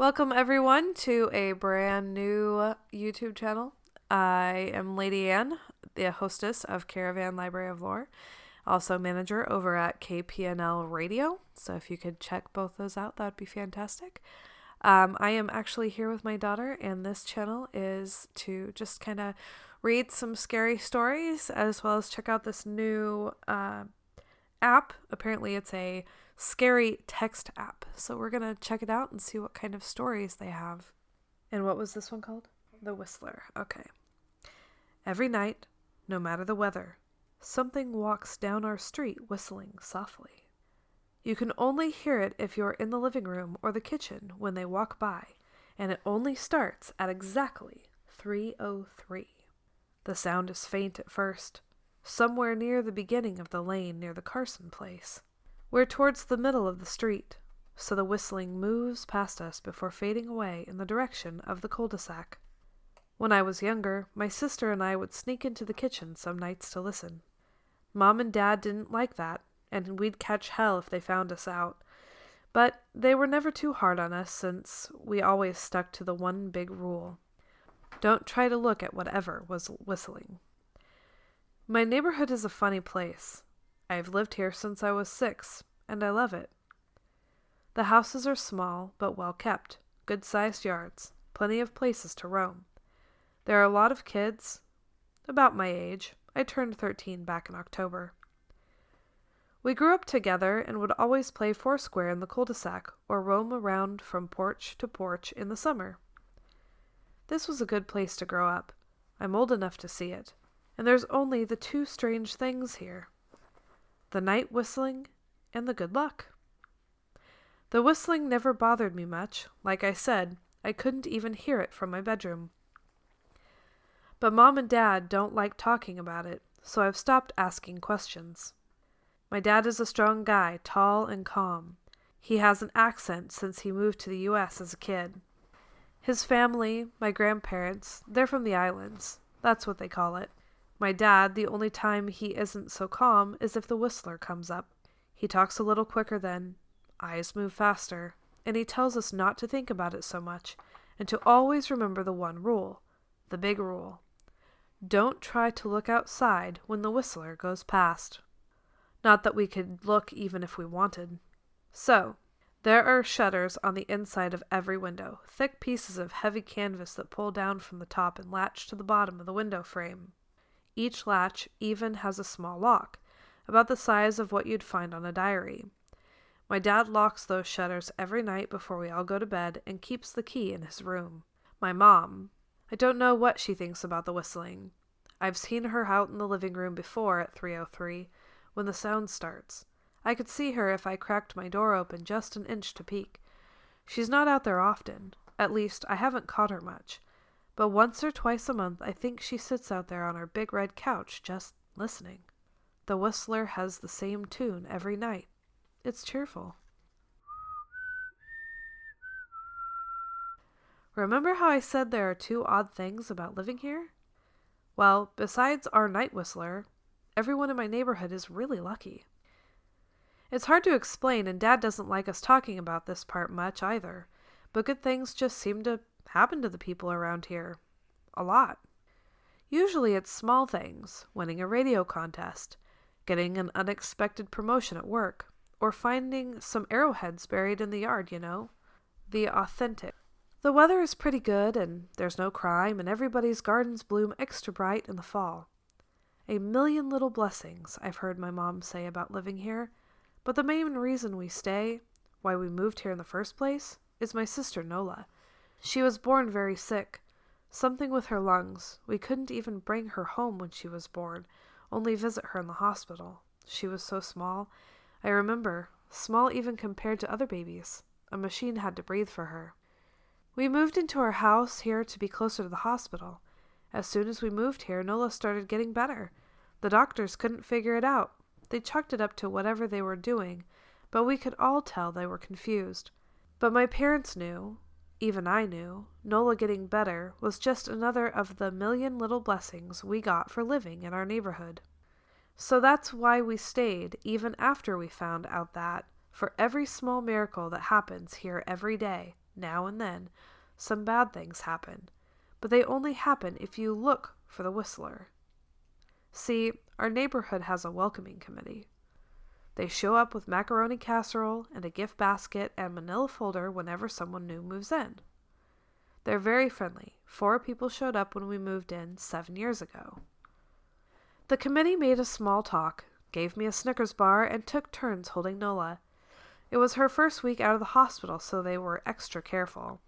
Welcome everyone to a brand new YouTube channel. I am Lady Anne, the hostess of Caravan Library of Lore, also manager over at KPNL Radio. So if you could check both those out, that'd be fantastic. I am actually here with my daughter, and this channel is to just kind of read some scary stories as well as check out this new app. Apparently it's a scary text app. So we're going to check it out and see what kind of stories they have. And what was this one called? The Whistler. Okay. Every night, no matter the weather, something walks down our street whistling softly. You can only hear it if you're in the living room or the kitchen when they walk by, and it only starts at exactly 3:03. The sound is faint at first, somewhere near the beginning of the lane near the Carson place. We're towards the middle of the street, so the whistling moves past us before fading away in the direction of the cul-de-sac. When I was younger, my sister and I would sneak into the kitchen some nights to listen. Mom and Dad didn't like that, and we'd catch hell if they found us out. But they were never too hard on us since we always stuck to the one big rule. Don't try to look at whatever was whistling. My neighborhood is a funny place. I've lived here since I was 6, and I love it. The houses are small, but well kept, good-sized yards, plenty of places to roam. There are a lot of kids, about my age. I turned 13 back in October. We grew up together and would always play foursquare in the cul-de-sac or roam around from porch to porch in the summer. This was a good place to grow up. I'm old enough to see it. And there's only the two strange things here: the night whistling and the good luck. The whistling never bothered me much. Like I said, I couldn't even hear it from my bedroom. But Mom and Dad don't like talking about it, so I've stopped asking questions. My dad is a strong guy, tall and calm. He has an accent since he moved to the U.S. as a kid. His family, my grandparents, they're from the islands. That's what they call it. My dad, the only time he isn't so calm is if the whistler comes up. He talks a little quicker then, eyes move faster, and he tells us not to think about it so much, and to always remember the one rule, the big rule. Don't try to look outside when the whistler goes past. Not that we could look even if we wanted. So, there are shutters on the inside of every window, thick pieces of heavy canvas that pull down from the top and latch to the bottom of the window frame. Each latch even has a small lock, about the size of what you'd find on a diary. My dad locks those shutters every night before we all go to bed and keeps the key in his room. My mom, I don't know what she thinks about the whistling. I've seen her out in the living room before at 3:03 when the sound starts. I could see her if I cracked my door open just an inch to peek. She's not out there often. At least, I haven't caught her much. But once or twice a month, I think she sits out there on her big red couch just listening. The whistler has the same tune every night. It's cheerful. Remember how I said there are two odd things about living here? Well, besides our night whistler, everyone in my neighborhood is really lucky. It's hard to explain, and Dad doesn't like us talking about this part much either, but good things just seem to happen to the people around here. A lot. Usually it's small things, winning a radio contest, getting an unexpected promotion at work, or finding some arrowheads buried in the yard, The authentic. The weather is pretty good, and there's no crime, and everybody's gardens bloom extra bright in the fall. A million little blessings, I've heard my mom say about living here, but the main reason we stay, why we moved here in the first place, is my sister Nola. She was born very sick. Something with her lungs. We couldn't even bring her home when she was born, only visit her in the hospital. She was so small. I remember, small even compared to other babies. A machine had to breathe for her. We moved into our house here to be closer to the hospital. As soon as we moved here, Nola started getting better. The doctors couldn't figure it out. They chalked it up to whatever they were doing, but we could all tell they were confused. But my parents knew, even I knew, Nola getting better was just another of the million little blessings we got for living in our neighborhood. So that's why we stayed, even after we found out that, for every small miracle that happens here every day, now and then, some bad things happen, but they only happen if you look for the whistler. See, our neighborhood has a welcoming committee. They show up with macaroni casserole and a gift basket and manila folder whenever someone new moves in. They're very friendly. 4 people showed up when we moved in 7 years ago. The committee made a small talk, gave me a Snickers bar, and took turns holding Nola. It was her first week out of the hospital, so they were extra careful.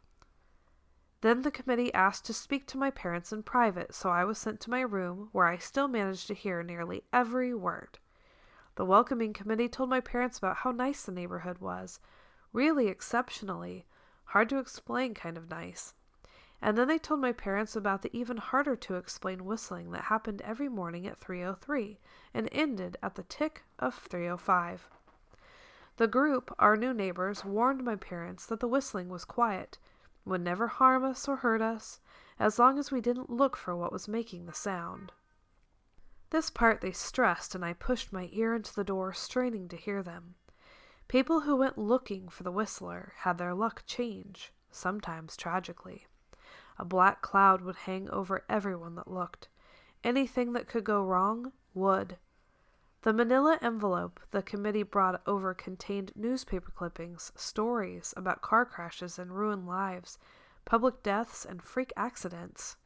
Then the committee asked to speak to my parents in private, so I was sent to my room, where I still managed to hear nearly every word. The welcoming committee told my parents about how nice the neighborhood was, really exceptionally, hard to explain kind of nice. And then they told my parents about the even harder to explain whistling that happened every morning at 3:03 and ended at the tick of 3:05. The group, our new neighbors, warned my parents that the whistling was quiet, would never harm us or hurt us, as long as we didn't look for what was making the sound. This part they stressed, and I pushed my ear into the door, straining to hear them. People who went looking for the whistler had their luck change, sometimes tragically. A black cloud would hang over everyone that looked. Anything that could go wrong would. The manila envelope the committee brought over contained newspaper clippings, stories about car crashes and ruined lives, public deaths, and freak accidents.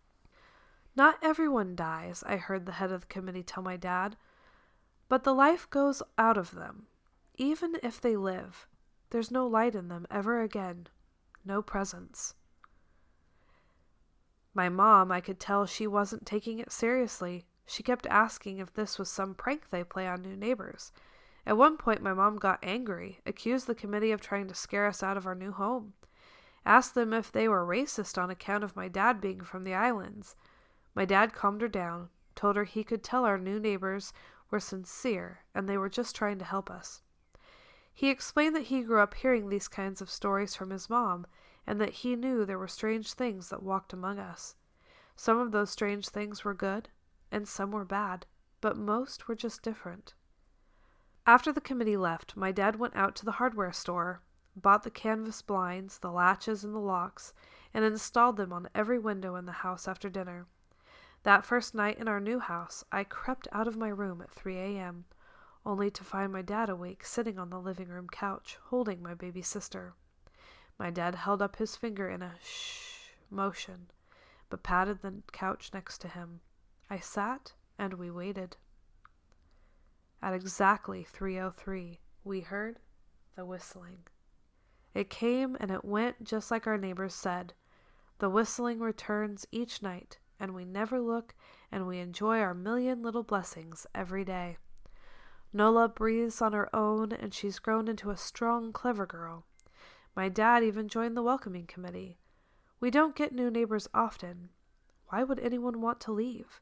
Not everyone dies, I heard the head of the committee tell my dad, but the life goes out of them. Even if they live, there's no light in them ever again, no presence. My mom, I could tell she wasn't taking it seriously. She kept asking if this was some prank they play on new neighbors. At one point, my mom got angry, accused the committee of trying to scare us out of our new home, asked them if they were racist on account of my dad being from the islands. My dad calmed her down, told her he could tell our new neighbors were sincere and they were just trying to help us. He explained that he grew up hearing these kinds of stories from his mom, and that he knew there were strange things that walked among us. Some of those strange things were good, and some were bad, but most were just different. After the committee left, my dad went out to the hardware store, bought the canvas blinds, the latches, and the locks, and installed them on every window in the house after dinner. That first night in our new house, I crept out of my room at 3 a.m., only to find my dad awake, sitting on the living room couch, holding my baby sister. My dad held up his finger in a shh motion, but patted the couch next to him. I sat, and we waited. At exactly 3:03, we heard the whistling. It came and it went just like our neighbors said. The whistling returns each night, and we never look, and we enjoy our million little blessings every day. Nola breathes on her own, and she's grown into a strong, clever girl. My dad even joined the welcoming committee. We don't get new neighbors often. Why would anyone want to leave?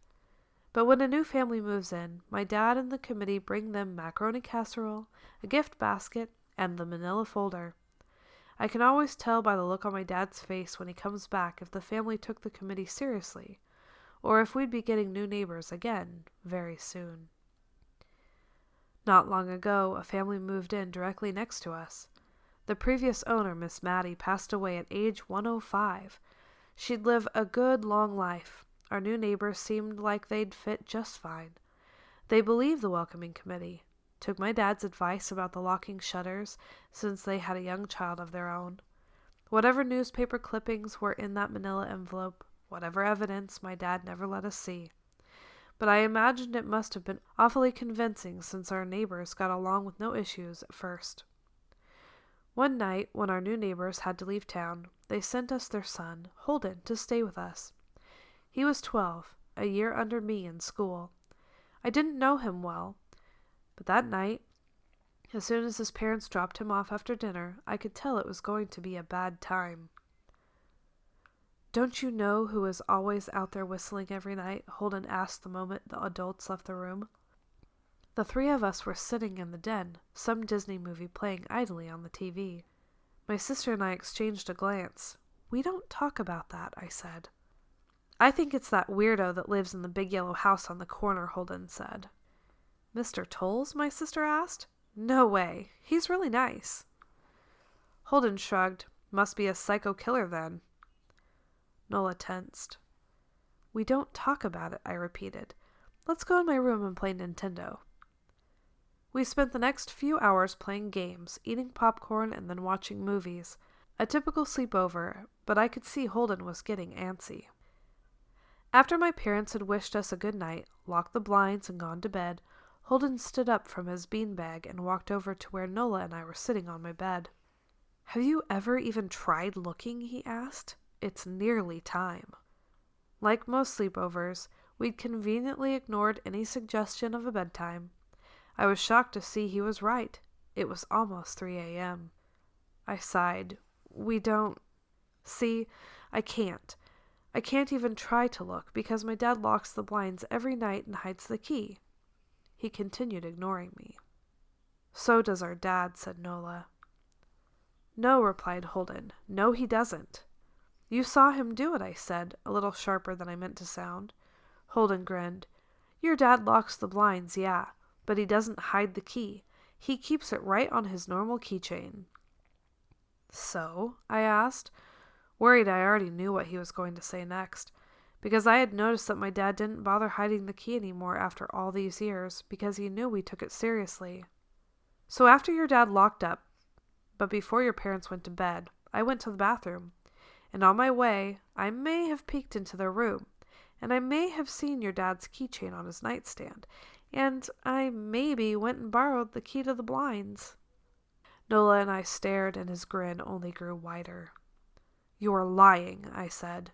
But when a new family moves in, my dad and the committee bring them macaroni casserole, a gift basket, and the manila folder. I can always tell by the look on my dad's face when he comes back if the family took the committee seriously, or if we'd be getting new neighbors again very soon. Not long ago, a family moved in directly next to us. The previous owner, Miss Maddie, passed away at age 105. She'd live a good, long life. Our new neighbors seemed like they'd fit just fine. They believed the welcoming committee, took my dad's advice about the locking shutters since they had a young child of their own. Whatever newspaper clippings were in that manila envelope, whatever evidence, my dad never let us see. But I imagined it must have been awfully convincing since our neighbors got along with no issues at first. One night, when our new neighbors had to leave town, they sent us their son, Holden, to stay with us. He was 12, a year under me in school. I didn't know him well, but that night, as soon as his parents dropped him off after dinner, I could tell it was going to be a bad time. "Don't you know who is always out there whistling every night?" Holden asked the moment the adults left the room. The 3 of us were sitting in the den, some Disney movie playing idly on the TV. My sister and I exchanged a glance. "We don't talk about that," I said. "I think it's that weirdo that lives in the big yellow house on the corner," Holden said. "Mr. Tolles?" my sister asked. "No way. He's really nice." Holden shrugged. Must be a psycho killer then. Nola tensed. We don't talk about it, I repeated. Let's go in my room and play Nintendo. We spent the next few hours playing games, eating popcorn, and then watching movies. A typical sleepover, but I could see Holden was getting antsy. After my parents had wished us a good night, locked the blinds, and gone to bed, Holden stood up from his beanbag and walked over to where Nola and I were sitting on my bed. Have you ever even tried looking? He asked. It's nearly time. Like most sleepovers, we'd conveniently ignored any suggestion of a bedtime. I was shocked to see he was right. It was almost 3 a.m. I sighed. We don't... See, I can't. I can't even try to look because my dad locks the blinds every night and hides the key. He continued ignoring me. So does our dad, said Nola. No, replied Holden. No, he doesn't. You saw him do it, I said, a little sharper than I meant to sound. Holden grinned. Your dad locks the blinds, yeah, but he doesn't hide the key. He keeps it right on his normal keychain. So? I asked, worried I already knew what he was going to say next, because I had noticed that my dad didn't bother hiding the key anymore after all these years, because he knew we took it seriously. So after your dad locked up, but before your parents went to bed, I went to the bathroom, and on my way, I may have peeked into their room, and I may have seen your dad's keychain on his nightstand, and I maybe went and borrowed the key to the blinds. Nola and I stared, and his grin only grew wider. You're lying, I said.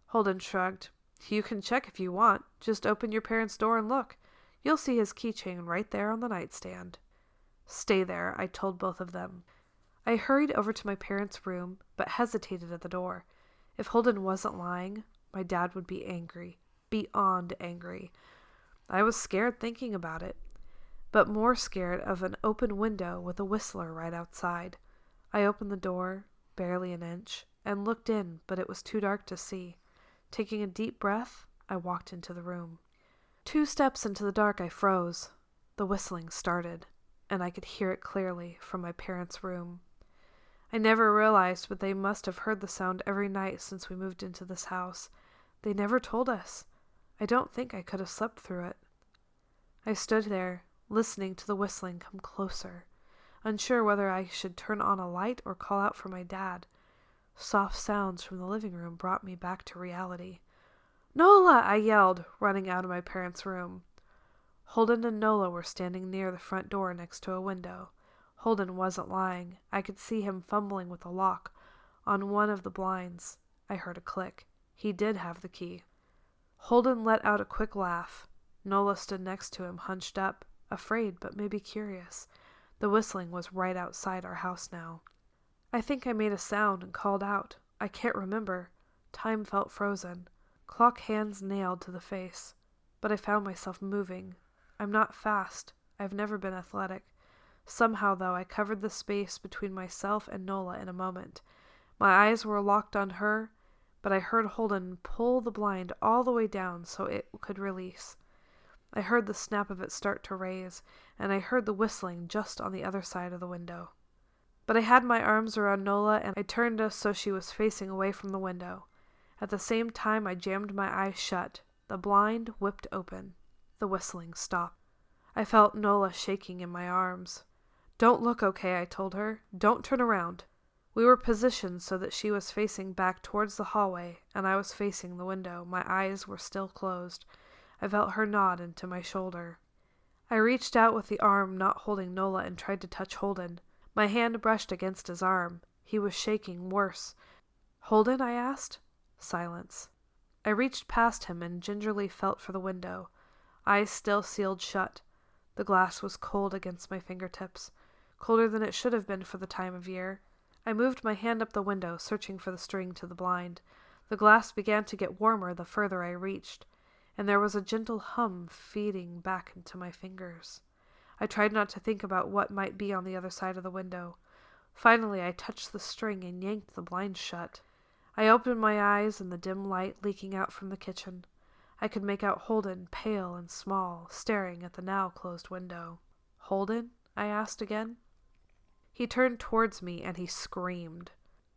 Holden shrugged. You can check if you want. Just open your parents' door and look. You'll see his keychain right there on the nightstand. Stay there, I told both of them. I hurried over to my parents' room, but hesitated at the door. If Holden wasn't lying, my dad would be angry. Beyond angry. I was scared thinking about it, but more scared of an open window with a whistler right outside. I opened the door, barely an inch, and looked in, but it was too dark to see. Taking a deep breath, I walked into the room. 2 steps into the dark, I froze. The whistling started, and I could hear it clearly from my parents' room. I never realized, but they must have heard the sound every night since we moved into this house. They never told us. I don't think I could have slept through it. I stood there, listening to the whistling come closer, unsure whether I should turn on a light or call out for my dad. Soft sounds from the living room brought me back to reality. Nola! I yelled, running out of my parents' room. Holden and Nola were standing near the front door next to a window. Holden wasn't lying. I could see him fumbling with a lock on one of the blinds. I heard a click. He did have the key. Holden let out a quick laugh. Nola stood next to him, hunched up, afraid but maybe curious. The whistling was right outside our house now. I think I made a sound and called out. I can't remember. Time felt frozen. Clock hands nailed to the face. But I found myself moving. I'm not fast. I've never been athletic. Somehow, though, I covered the space between myself and Nola in a moment. My eyes were locked on her, but I heard Holden pull the blind all the way down so it could release. I heard the snap of it start to raise, and I heard the whistling just on the other side of the window. But I had my arms around Nola, and I turned us so she was facing away from the window. At the same time, I jammed my eyes shut. The blind whipped open. The whistling stopped. I felt Nola shaking in my arms. Don't look, okay, I told her. Don't turn around. We were positioned so that she was facing back towards the hallway, and I was facing the window. My eyes were still closed. I felt her nod into my shoulder. I reached out with the arm not holding Nola and tried to touch Holden. My hand brushed against his arm. He was shaking worse. Holden, I asked. Silence. I reached past him and gingerly felt for the window. Eyes still sealed shut. The glass was cold against my fingertips, colder than it should have been for the time of year. I moved my hand up the window, searching for the string to the blind. The glass began to get warmer the further I reached, and there was a gentle hum feeding back into my fingers. I tried not to think about what might be on the other side of the window. Finally, I touched the string and yanked the blind shut. I opened my eyes in the dim light leaking out from the kitchen. I could make out Holden, pale and small, staring at the now closed window. Holden? I asked again. He turned towards me and he screamed.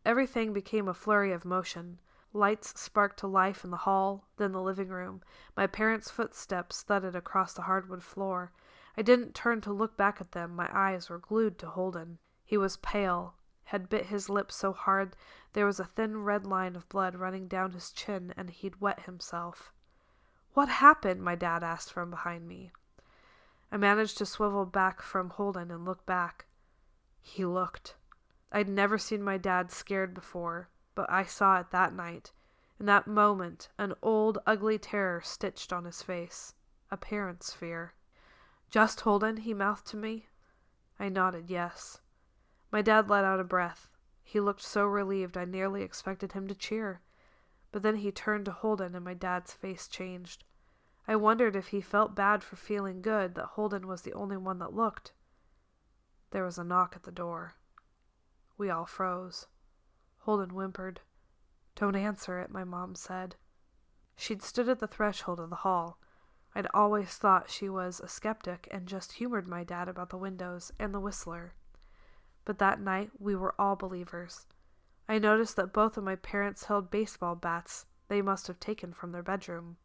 Everything became a flurry of motion. Lights sparked to life in the hall, then the living room. My parents' footsteps thudded across the hardwood floor. I didn't turn to look back at them. My eyes were glued to Holden. He was pale, had bit his lips so hard there was a thin red line of blood running down his chin, and he'd wet himself. "What happened?" my dad asked from behind me. I managed to swivel back from Holden and look back. He looked. I'd never seen my dad scared before, but I saw it that night. In that moment, an old, ugly terror stitched on his face. A parent's fear. "Just Holden?" he mouthed to me. I nodded yes. My dad let out a breath. He looked so relieved I nearly expected him to cheer. But then he turned to Holden and my dad's face changed. I wondered if he felt bad for feeling good that Holden was the only one that looked. There was a knock at the door. We all froze. Holden whimpered. "Don't answer it," my mom said. She'd stood at the threshold of the hall. I'd always thought she was a skeptic and just humored my dad about the windows and the whistler. But that night we were all believers. I noticed that both of my parents held baseball bats they must have taken from their bedroom.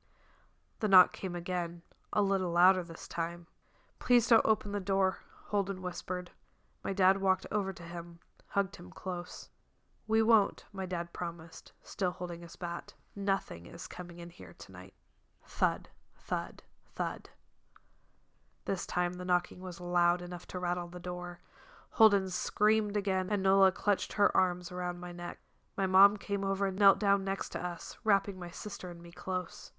The knock came again, a little louder this time. "Please don't open the door," Holden whispered. My dad walked over to him, hugged him close. "We won't," my dad promised, still holding his bat. "Nothing is coming in here tonight." Thud, thud, thud. This time the knocking was loud enough to rattle the door. Holden screamed again, and Nola clutched her arms around my neck. My mom came over and knelt down next to us, wrapping my sister and me close.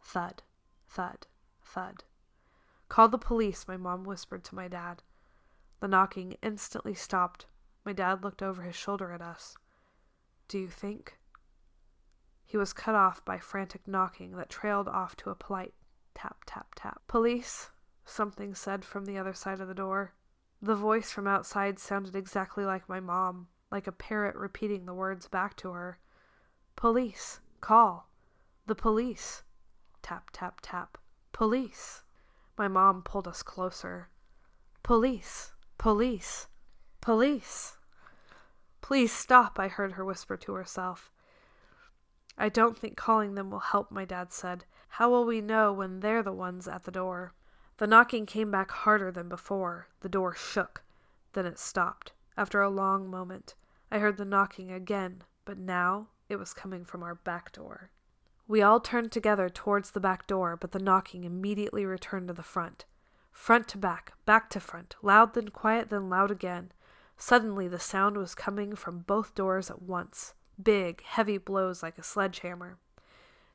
Thud, thud, thud. "Call the police," my mom whispered to my dad. The knocking instantly stopped. My dad looked over his shoulder at us. "Do you think?" He was cut off by frantic knocking that trailed off to a polite tap, tap, tap. "Police?" something said from the other side of the door. The voice from outside sounded exactly like my mom, like a parrot repeating the words back to her. "Police. Call. The police." Tap, tap, tap. "Police." My mom pulled us closer. "Police. Police. Police." "Please stop," I heard her whisper to herself. "I don't think calling them will help," my dad said. "How will we know when they're the ones at the door?" The knocking came back harder than before. The door shook. Then it stopped. After a long moment, I heard the knocking again, but now it was coming from our back door. We all turned together towards the back door, but the knocking immediately returned to the front. Front to back to front, loud then quiet then loud again. Suddenly the sound was coming from both doors at once. Big, heavy blows like a sledgehammer.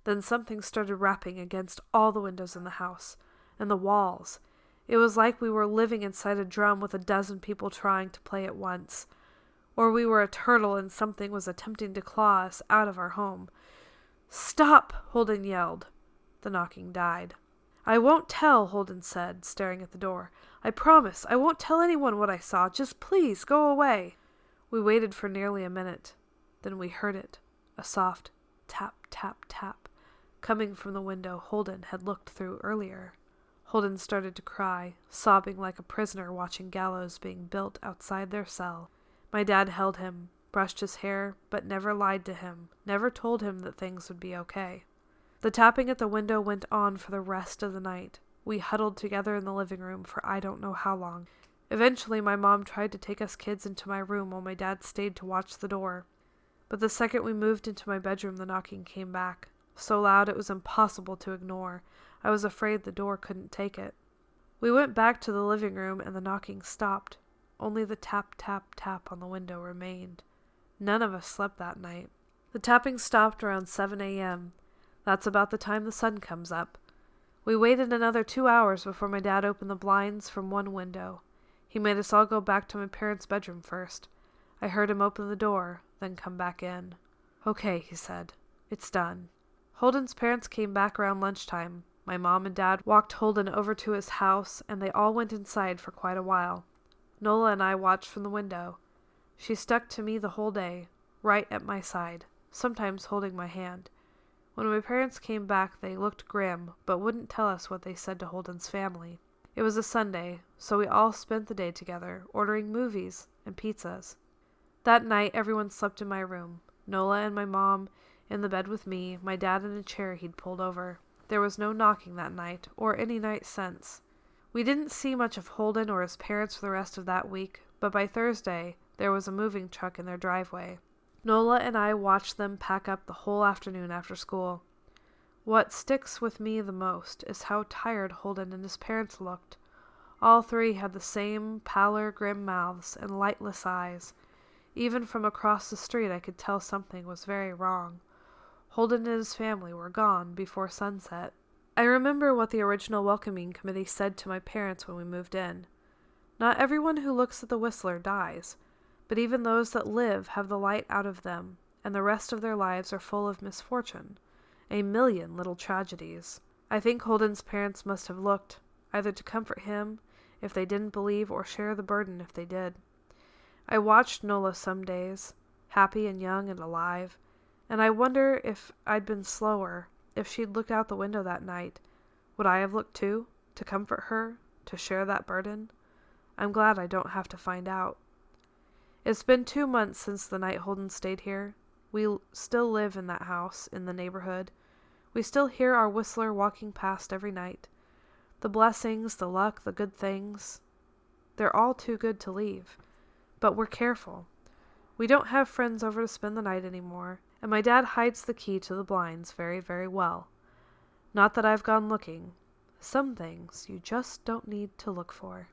Then something started rapping against all the windows in the house, and the walls. It was like we were living inside a drum with a dozen people trying to play at once. Or we were a turtle and something was attempting to claw us out of our home. "Stop!" Holden yelled. The knocking died. "I won't tell," Holden said, staring at the door. "I promise, I won't tell anyone what I saw. Just please go away." We waited for nearly a minute. Then we heard it, a soft tap, tap, tap, coming from the window Holden had looked through earlier. Holden started to cry, sobbing like a prisoner watching gallows being built outside their cell. My dad held him, brushed his hair, but never lied to him, never told him that things would be okay. The tapping at the window went on for the rest of the night. We huddled together in the living room for I don't know how long. Eventually, my mom tried to take us kids into my room while my dad stayed to watch the door. But the second we moved into my bedroom, the knocking came back. So loud it was impossible to ignore. I was afraid the door couldn't take it. We went back to the living room and the knocking stopped. Only the tap, tap, tap on the window remained. None of us slept that night. The tapping stopped around 7 a.m. That's about the time the sun comes up. We waited another 2 hours before my dad opened the blinds from one window. He made us all go back to my parents' bedroom first. I heard him open the door, then come back in. "Okay," he said. "It's done." Holden's parents came back around lunchtime. My mom and dad walked Holden over to his house, and they all went inside for quite a while. Nola and I watched from the window. She stuck to me the whole day, right at my side, sometimes holding my hand. When my parents came back, they looked grim, but wouldn't tell us what they said to Holden's family. It was a Sunday, so we all spent the day together, ordering movies and pizzas. That night, everyone slept in my room. Nola and my mom in the bed with me, my dad in a chair he'd pulled over. There was no knocking that night, or any night since. We didn't see much of Holden or his parents for the rest of that week, but by Thursday, there was a moving truck in their driveway. Nola and I watched them pack up the whole afternoon after school. What sticks with me the most is how tired Holden and his parents looked. All three had the same pallor, grim mouths and lightless eyes. Even from across the street I could tell something was very wrong. Holden and his family were gone before sunset. I remember what the original welcoming committee said to my parents when we moved in. Not everyone who looks at the Whistler dies, but even those that live have the light out of them, and the rest of their lives are full of misfortune. A million little tragedies. I think Holden's parents must have looked, either to comfort him if they didn't believe or share the burden if they did. I watched Nola some days, happy and young and alive, and I wonder if I'd been slower, if she'd looked out the window that night. Would I have looked too, to comfort her, to share that burden? I'm glad I don't have to find out. It's been 2 months since the night Holden stayed here. We still live in that house, in the neighborhood. We still hear our Whistler walking past every night. The blessings, the luck, the good things, they're all too good to leave. But we're careful. We don't have friends over to spend the night anymore, and my dad hides the key to the blinds very, very well. Not that I've gone looking. Some things you just don't need to look for.